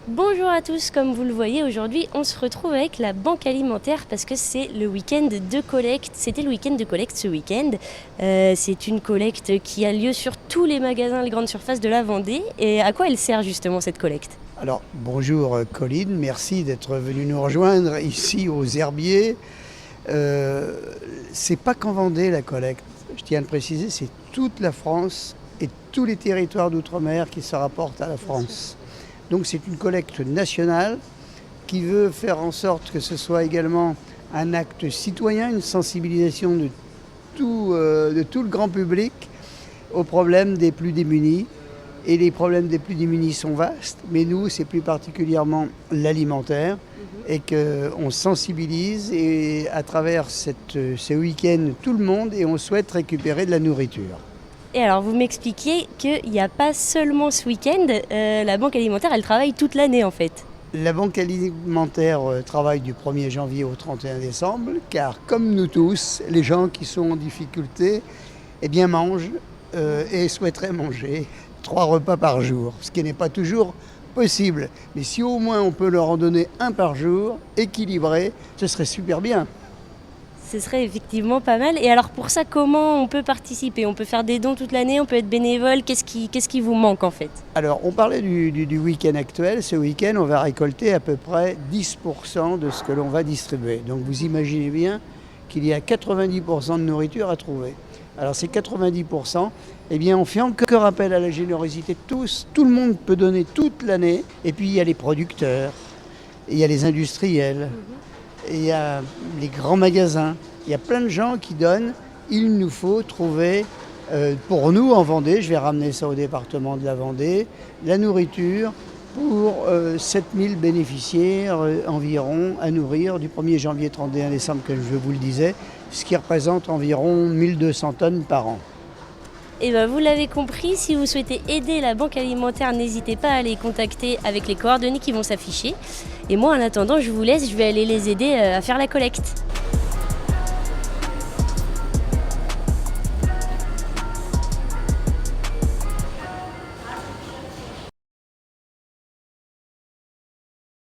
Bonjour à tous, comme vous le voyez aujourd'hui on se retrouve avec la banque alimentaire parce que c'est le week-end de collecte. C'était le week-end de collecte ce week-end. C'est une collecte qui a lieu sur tous les magasins, les grandes surfaces de la Vendée. Et à quoi elle sert justement cette collecte? Alors bonjour Colline, merci d'être venu nous rejoindre ici aux Herbiers. C'est pas qu'en Vendée la collecte, je tiens à le préciser, c'est toute la France et tous les territoires d'outre-mer qui se rapportent à la France. Donc c'est une collecte nationale qui veut faire en sorte que ce soit également un acte citoyen, une sensibilisation de tout le grand public aux problèmes des plus démunis. Et les problèmes des plus démunis sont vastes, mais nous, c'est plus particulièrement l'alimentaire et qu'on sensibilise et à travers ce week-end tout le monde et on souhaite récupérer de la nourriture. Et alors vous m'expliquiez qu'il n'y a pas seulement ce week-end, la banque alimentaire elle travaille toute l'année en fait. La banque alimentaire travaille du 1er janvier au 31 décembre car comme nous tous, les gens qui sont en difficulté eh bien, mangent et souhaiteraient manger 3 repas par jour, ce qui n'est pas toujours possible. Mais si au moins on peut leur en donner un par jour, équilibré, ce serait super bien. Ce serait effectivement pas mal. Et alors pour ça, comment on peut participer? On peut faire des dons toute l'année, on peut être bénévole. Qu'est-ce qui vous manque en fait? Alors on parlait du week-end actuel. Ce week-end, on va récolter à peu près 10% de ce que l'on va distribuer. Donc vous imaginez bien qu'il y a 90% de nourriture à trouver. Alors ces 90%, eh bien on fait encore appel à la générosité de tous. Tout le monde peut donner toute l'année. Et puis il y a les producteurs, il y a les industriels, il y a les grands magasins. Il y a plein de gens qui donnent. Il nous faut trouver, pour nous en Vendée, je vais ramener ça au département de la Vendée, la nourriture pour 7000 bénéficiaires environ à nourrir du 1er janvier au 31 décembre, comme je vous le disais, ce qui représente environ 1200 tonnes par an. Et bien vous l'avez compris, si vous souhaitez aider la banque alimentaire, n'hésitez pas à les contacter avec les coordonnées qui vont s'afficher. Et moi en attendant, je vous laisse, je vais aller les aider à faire la collecte.